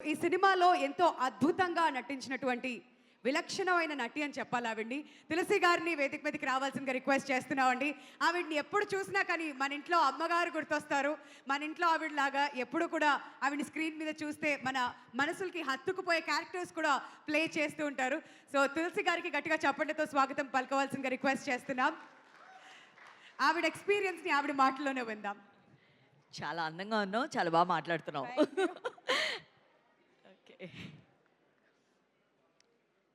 ఈ సినిమాలో ఎంతో అద్భుతంగా నటించినటువంటి విలక్షణమైన నటి అని చెప్పాలి ఆవిడ్ని. తులసి గారిని వేదిక మీదకి రావాల్సిందిగా రిక్వెస్ట్ చేస్తున్నామండి. ఆవిడ్ని ఎప్పుడు చూసినా కానీ మన ఇంట్లో అమ్మగారు గుర్తొస్తారు. మన ఇంట్లో ఆవిడలాగా ఎప్పుడు కూడా ఆవిడ్ని స్క్రీన్ మీద చూస్తే మన మనసులకి హత్తుకుపోయే క్యారెక్టర్స్ కూడా ప్లే చేస్తూ ఉంటారు. సో తులసి గారికి గట్టిగా చప్పట్లతో స్వాగతం పలకవలసిందిగా రిక్వెస్ట్ చేస్తున్నాం. ఆవిడ ఎక్స్పీరియన్స్ని ఆవిడ మాటల్లోనే విందాం. చాలా అందంగా ఉన్నావు, చాలా బాగా మాట్లాడుతున్నావు. ఓకే,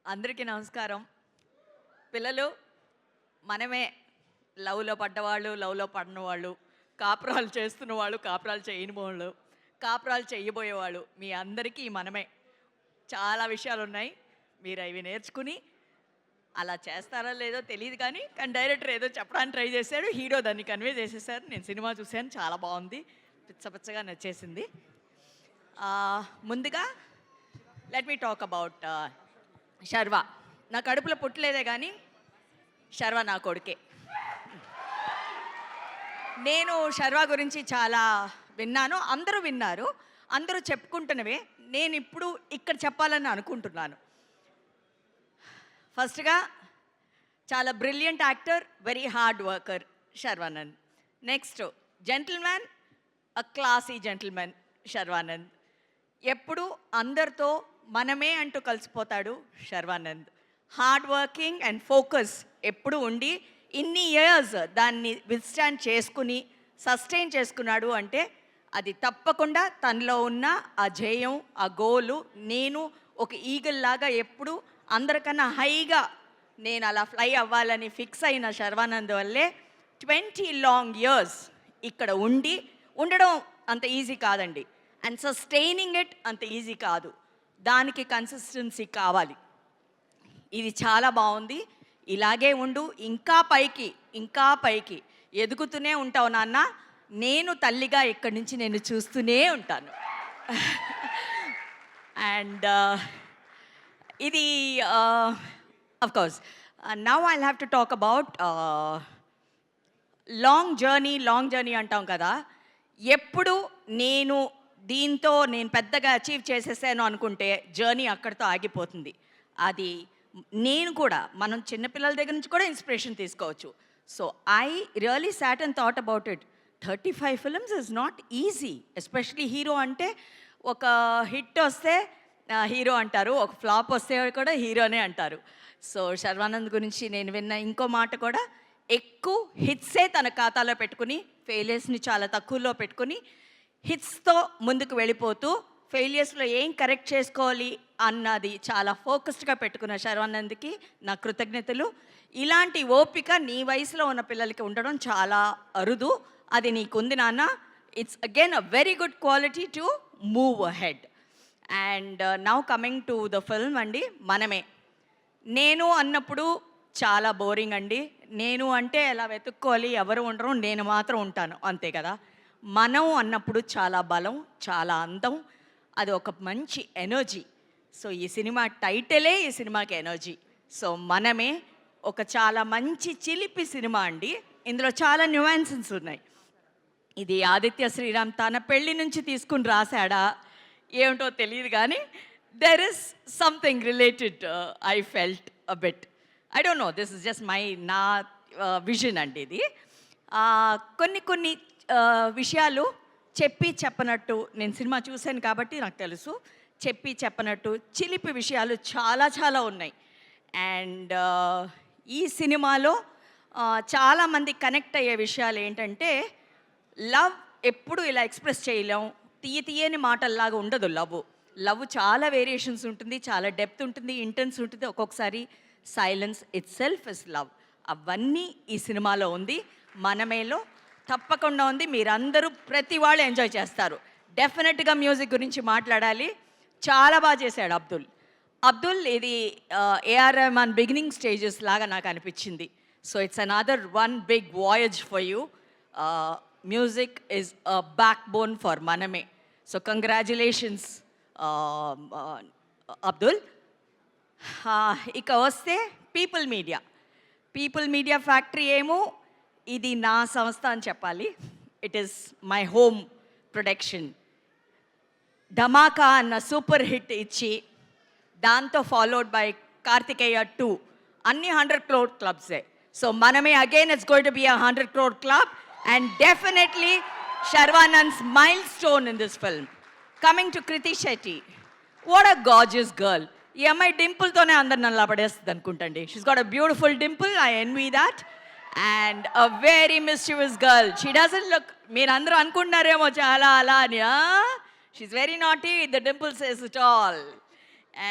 అందరికీ నమస్కారం. పిల్లలు, మనమే లవ్లో పడ్డవాళ్ళు, లవ్లో పడిన వాళ్ళు, కాపురాలు చేస్తున్న వాళ్ళు, కాపురాలు చేయని వాళ్ళు, కాపురాలు చేయబోయేవాళ్ళు, మీ అందరికీ మనమే. చాలా విషయాలు ఉన్నాయి. మీరు అవి నేర్చుకుని అలా చేస్తారా లేదో తెలియదు, కానీ డైరెక్టర్ ఏదో చెప్పడానికి ట్రై చేశాడు, హీరో దాన్ని కన్వే చేసేసారు. నేను సినిమా చూశాను, చాలా బాగుంది, పిచ్చగా నచ్చేసింది. ముందుగా let me talk about Sharwa. నా కడుపులో పుట్టలేదే కానీ శర్వా నా కొడుకే. నేను శర్వా గురించి చాలా విన్నాను, అందరూ విన్నారు, అందరూ చెప్పుకుంటున్నవే. నేను ఇప్పుడు ఇక్కడ చెప్పాలని అనుకుంటున్నాను. ఫస్ట్గా చాలా brilliant actor, very hard worker Sharwanand. Next gentleman, a classy gentlemen Sharwanand. ఎప్పుడు అందరితో మనమే అంటూ కలిసిపోతాడు Sharwanand. Hard working and focus ఎప్పుడు ఉండి ఇన్ని ఇయర్స్ దాన్ని విత్స్టాండ్ చేసుకుని సస్టైన్ చేసుకున్నాడు అంటే అది తప్పకుండా తనలో ఉన్న ఆ జయం, ఆ గోలు. నేను ఒక ఈగల్ లాగా ఎప్పుడు అందరికన్నా హైగా నేను అలా ఫ్లై అవ్వాలని ఫిక్స్ అయిన శర్వానంద్ వల్లే 20 లాంగ్ ఇయర్స్ ఇక్కడ ఉండడం అంత ఈజీ కాదండి. అండ్ సస్టైనింగ్ ఇట్ అంత ఈజీ కాదు. దానికి కన్సిస్టెన్సీ కావాలి. ఇది చాలా బాగుంది. ఇలాగే ఉండు, ఇంకా పైకి ఎదుగుతూనే ఉంటావు నాన్న. నేను తల్లిగా ఇక్కడి నుంచి నేను చూస్తూనే ఉంటాను. అండ్ ఇది of course now I have to talk about long journey అంటాం కదా. ఎప్పుడు నేను పెద్దగా అచీవ్ చేసేసాను అనుకుంటే జర్నీ అక్కడితో ఆగిపోతుంది. అది నేను కూడా, మనం చిన్నపిల్లల దగ్గర నుంచి కూడా ఇన్స్పిరేషన్ తీసుకోవచ్చు. So I really sat and thought about it. 35 films is not easy, especially hero అంటే. ఒక హిట్ వస్తే హీరో అంటారు, ఒక ఫ్లాప్ వస్తే కూడా హీరోనే అంటారు. సో శర్వానంద్ గురించి నేను విన్న ఇంకో మాట కూడా, ఎక్కువ హిట్సే తన ఖాతాలో పెట్టుకుని ఫెయిలియర్స్ని చాలా తక్కువలో పెట్టుకుని హిట్స్తో ముందుకు వెళ్ళిపోతూ ఫెయిలియర్స్లో ఏం కరెక్ట్ చేసుకోవాలి అన్నది చాలా ఫోకస్డ్గా పెట్టుకున్న శర్వానంద్కి నా కృతజ్ఞతలు. ఇలాంటి ఓపిక నీ వయసులో ఉన్న పిల్లలకి ఉండడం చాలా అరుదు. అది నీకుంది నాన్న. It's again a very good quality to move ahead. And now coming to the film అండి. మనమే. నేను అన్నప్పుడు చాలా బోరింగ్ అండి. నేను అంటే ఎలా వెతుక్కోవాలి, ఎవరు ఉండరు, నేను మాత్రం ఉంటాను, అంతే కదా. మనం అన్నప్పుడు చాలా బలం, చాలా అందం, అది ఒక మంచి ఎనర్జీ. సో ఈ సినిమా టైటిలే ఈ సినిమాకి ఎనర్జీ. సో మనమే ఒక చాలా మంచి చిలిపి సినిమా అండి. ఇందులో చాలా న్యూయాన్సెస్ ఉన్నాయి. ఇది ఆదిత్య శ్రీరామ్ తన పెళ్లి నుంచి తీసుకుని రాశాడా ఏమిటో తెలియదు, కానీ there is something related. I felt a bit. I don't know, this is just నా విజన్ అండి ఇది. కొన్ని విషయాలు చెప్పనట్టు, నేను సినిమా చూశాను కాబట్టి నాకు తెలుసు, చెప్పనట్టు చిలిపి విషయాలు చాలా ఉన్నాయి. అండ్ ఈ సినిమాలో చాలామంది కనెక్ట్ అయ్యే విషయాలు ఏంటంటే, లవ్ ఎప్పుడు ఇలా ఎక్స్ప్రెస్ చేయలేం, తీయని మాటల్లాగా ఉండదు. లవ్ చాలా వేరియేషన్స్ ఉంటుంది, చాలా డెప్త్ ఉంటుంది, ఇంటెన్స్ ఉంటుంది, ఒక్కొక్కసారి silence it self is love. అవన్నీ ఈ సినిమాలో ఉంది. మనమేలో తప్పకుండా ఉంది. మీరందరూ ప్రతి వాళ్ళు ఎంజాయ్ చేస్తారు. డెఫినెట్గా మ్యూజిక్ గురించి మాట్లాడాలి. చాలా బాగా చేశాడు అబ్దుల్. ఇది ఏఆర్ రెహమాన్ బిగినింగ్ స్టేజెస్ లాగా నాకు అనిపించింది. So it's another one big voyage for you. Music is a backbone for Manamey. So congratulations Abdul. ఇక వస్తే పీపుల్ మీడియా ఫ్యాక్టరీ ఏమో ఇది నా సంస్థ అని చెప్పాలి. It is my home production. Dhamaka అన్న సూపర్ హిట్ ఇచ్చి దాంతో ఫాలోడ్ బై కార్తికేయ 2 అన్ని 100 crore క్లబ్సే. So Manamey again it's going to be a 100 crore club and definitely Sharwanand's milestone in this film. Coming to Krithi Shetty, what a gorgeous girl. ఈ అమ్మాయి డింపుల్తోనే అందరు నన్ను పడేస్తుంది అనుకుంటండి. She's got a beautiful dimple, I envy that. And a very mischievous girl. She doesn't look, మీరు అందరూ అనుకుంటున్నారేమో చాలా అలా అని. She's very naughty, the dimple says it all.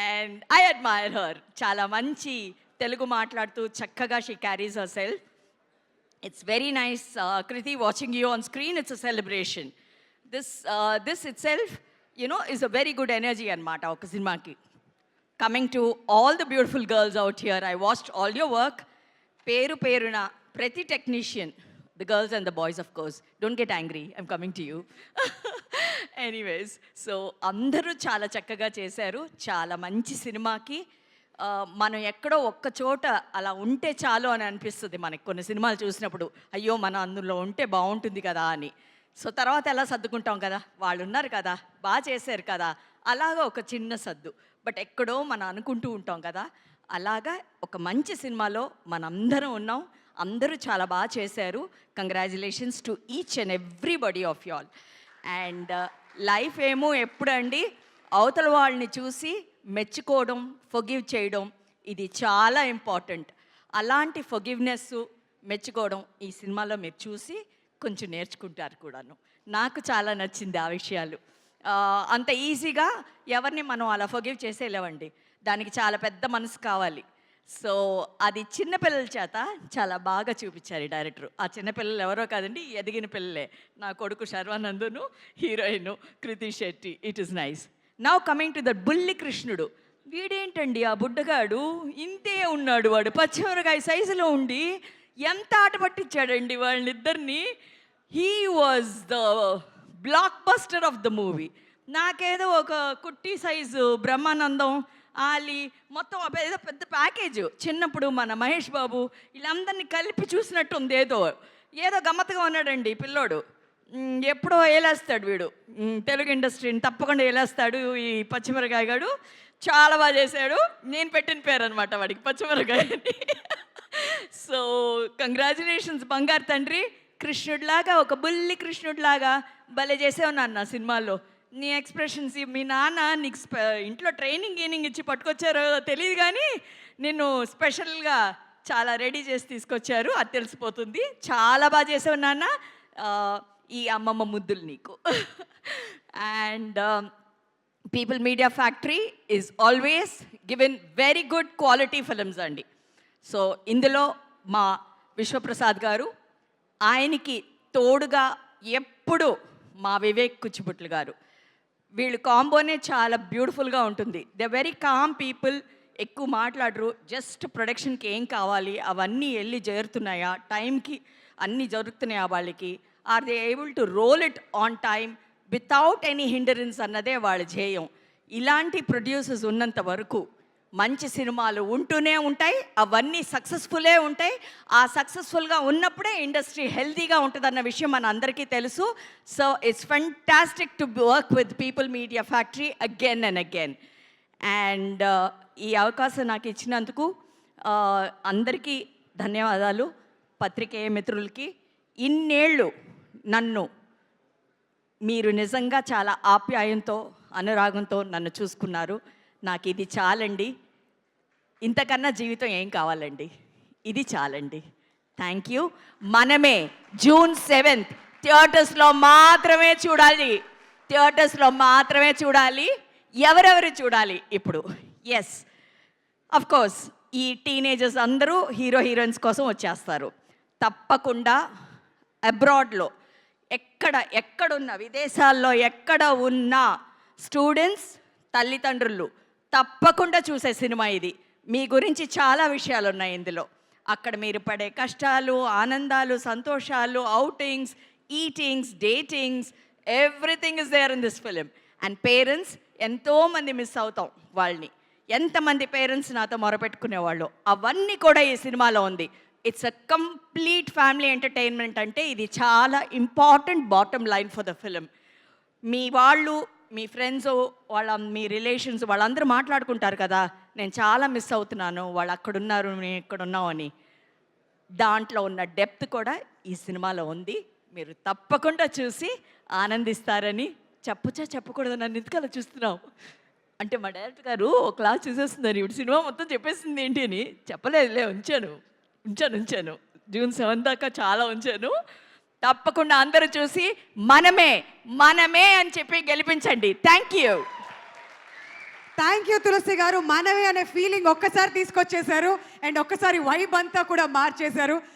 And I admire her. చాలా మంచి తెలుగు మాట్లాడుతూ చక్కగా she carries her self. It's very nice Kriti, watching you on screen. It's a celebration. This it self is a very good energy అన్నమాట ఒక సినిమాకి. Coming to all the beautiful girls out here, I watched all your work. పేరు పేరున ప్రతి technician, the girls and the boys of course, don't get angry, I'm coming to you. Anyways, so అందరూ చాలా చక్కగా చేశారు. చాలా మంచి సినిమాకి మనం ఎక్కడో ఒక్క చోట అలా ఉంటే చాలు అని అనిపిస్తుంది మనకి కొన్ని సినిమాలు చూసినప్పుడు. అయ్యో మనం అందులో ఉంటే బాగుంటుంది కదా అని. సో తర్వాత ఎలా సర్దుకుంటాం కదా, వాళ్ళు ఉన్నారు కదా, బాగా చేశారు కదా, అలాగా ఒక చిన్న సర్దు. బట్ ఎక్కడో మనం అనుకుంటూ ఉంటాం కదా, అలాగా ఒక మంచి సినిమాలో మనందరం ఉన్నాం. అందరూ చాలా బాగా చేశారు. Congratulations to each and everybody of you all. And life ఏమో ఎప్పుడండి అవతల వాళ్ళని చూసి మెచ్చుకోవడం, ఫొగివ్ చేయడం, ఇది చాలా ఇంపార్టెంట్. అలాంటి ఫొగివ్నెస్, మెచ్చుకోవడం ఈ సినిమాలో మీరు చూసి కొంచెం నేర్చుకుంటారు కూడాను. నాకు చాలా నచ్చింది ఆ విషయాలు. అంత ఈజీగా ఎవరిని మనం అలా ఫొగివ్ చేసేలేవండి, దానికి చాలా పెద్ద మనసు కావాలి. సో అది చిన్నపిల్లల చేత చాలా బాగా చూపించారు ఈ డైరెక్టర్. ఆ చిన్నపిల్లలు ఎవరో కాదండి, ఎదిగిన పిల్లలే. నా కొడుకు శర్వానందును, heroine Krithi Shetty. It is nice. Now coming to the బుల్లి కృష్ణుడు. వీడేంటండి ఆ బుడ్డగాడు, ఇంతే ఉన్నాడు వాడు, పచ్చిమిరకాయ సైజులో ఉండి ఎంత ఆట పట్టించాడండి వాళ్ళిద్దరిని. He was the block buster of the movie. నాకేదో ఒక కుట్టి సైజు బ్రహ్మానందం, ఆలి, మొత్తం ఏదో పెద్ద ప్యాకేజ్. చిన్నప్పుడు మన మహేష్ బాబు వీళ్ళందరినీ కలిపి చూసినట్టు ఉంది. ఏదో గమ్మత్తుగా ఉన్నాడండి పిల్లోడు. ఎప్పుడో ఏలేస్తాడు వీడు తెలుగు ఇండస్ట్రీని, తప్పకుండా ఏలేస్తాడు ఈ పచ్చిమిరకాయ గాడు. చాలా బాగా చేశాడు. నేను పెట్టిన పేరు అనమాట వాడికి, పచ్చిమిరకాయని. సో కంగ్రాచులేషన్స్ బంగారు తండ్రి. కృష్ణుడిలాగా, ఒక బుల్లి కృష్ణుడిలాగా భలే చేసావు నాన్న సినిమాల్లో. నీ ఎక్స్ప్రెషన్స్, మీ నాన్న నీకు ఇంట్లో ట్రైనింగ్ ఇచ్చి పట్టుకొచ్చారో తెలియదు కానీ నిన్ను స్పెషల్గా చాలా రెడీ చేసి తీసుకొచ్చారు, అది తెలిసిపోతుంది. చాలా బాగా చేసావు నాన్న. ఈ అమ్మమ్మ ముద్దులు నీకు. And people media factory is always given very good quality films అండి. సో ఇందులో మా విశ్వప్రసాద్ గారు, ఆయనకి తోడుగా ఎప్పుడు మా వివేక్ కుచ్చిపుట్లు గారు, వీళ్ళు కాంబోనే చాలా బ్యూటిఫుల్గా ఉంటుంది. దే వెరీ కామ్ పీపుల్, ఎక్కువ మాట్లాడరు. జస్ట్ ప్రొడక్షన్కి ఏం కావాలి అవన్నీ వెళ్ళి చేరుతున్నాయా, టైంకి అన్నీ జరుగుతున్నాయా వాళ్ళకి, are they able to roll it on time without any hindrance అన్నదే వాళ్ళ ధ్యేయం. ఇలాంటి ప్రొడ్యూసర్స్ ఉన్నంత వరకు మంచి సినిమాలు ఉంటూనే ఉంటాయి, అవన్నీ సక్సెస్ఫుల్లే ఉంటాయి. ఆ సక్సెస్ఫుల్గా ఉన్నప్పుడే ఇండస్ట్రీ హెల్తీగా ఉంటుందన్న విషయం మన అందరికీ తెలుసు. So it's fantastic to work with people media factory again and again. And ఈ అవకాశం నాకు ఇచ్చినందుకు అందరికీ ధన్యవాదాలు. పత్రికేయ మిత్రులకి, ఇన్నేళ్ళు నన్ను మీరు నిజంగా చాలా ఆప్యాయంతో, అనురాగంతో నన్ను చూసుకున్నారు. నాకు ఇది చాలండి. ఇంతకన్నా జీవితం ఏం కావాలండి, ఇది చాలండి. Thank you. మనమే June 7th థియేటర్స్లో మాత్రమే చూడాలి, థియేటర్స్లో మాత్రమే చూడాలి. ఎవరెవరు చూడాలి ఇప్పుడు? ఎస్, అఫ్ కోర్స్ ఈ టీనేజర్స్ అందరూ హీరో హీరోయిన్స్ కోసం వచ్చేస్తారు. తప్పకుండా అబ్రాడ్లో ఎక్కడున్న, విదేశాల్లో ఎక్కడ ఉన్న స్టూడెంట్స్, తల్లిదండ్రులు తప్పకుండా చూసే సినిమా ఇది. మీ గురించి చాలా విషయాలు ఉన్నాయి ఇందులో. అక్కడ మీరు పడే కష్టాలు, ఆనందాలు, సంతోషాలు, outings, eatings, datings, everything is there in this film. And parents, ఎంతోమంది మిస్ అవుతాం వాళ్ళని. ఎంతమంది పేరెంట్స్ నాతో మొరపెట్టుకునేవాళ్ళు, అవన్నీ కూడా ఈ సినిమాలో ఉంది. It's a complete family entertainment. అంటే ఇది చాలా important bottom line for the film. మీ వాళ్ళు, మీ ఫ్రెండ్స్ మీ రిలేషన్స్ వాళ్ళందరూ మాట్లాడుకుంటారు కదా, నేను చాలా మిస్ అవుతున్నాను, వాళ్ళు అక్కడున్నారు నేను ఇక్కడ ఉన్నావు అని. దాంట్లో ఉన్న డెప్త్ కూడా ఈ సినిమాలో ఉంది. మీరు తప్పకుండా చూసి ఆనందిస్తారని చెప్పొచ్చా చెప్పకూడదు, నన్ను ఎందుకు అలా చూస్తున్నావు అంటే మా డైరెక్టర్ గారు ఒక క్లాస్ చూసేస్తున్నారు, ఇప్పుడు సినిమా మొత్తం చెప్పేసింది ఏంటి అని. చెప్పలేదులే, ఉంచాను జూన్ 7 దాకా చాలా ఉంచాను. తప్పకుండా అందరూ చూసి మనమే అని చెప్పి గెలిపించండి. థ్యాంక్ యూ తులసి గారు. మనమే అనే ఫీలింగ్ ఒక్కసారి తీసుకొచ్చేసారు అండ్ ఒక్కసారి వైబ్ అంతా కూడా మార్చేశారు.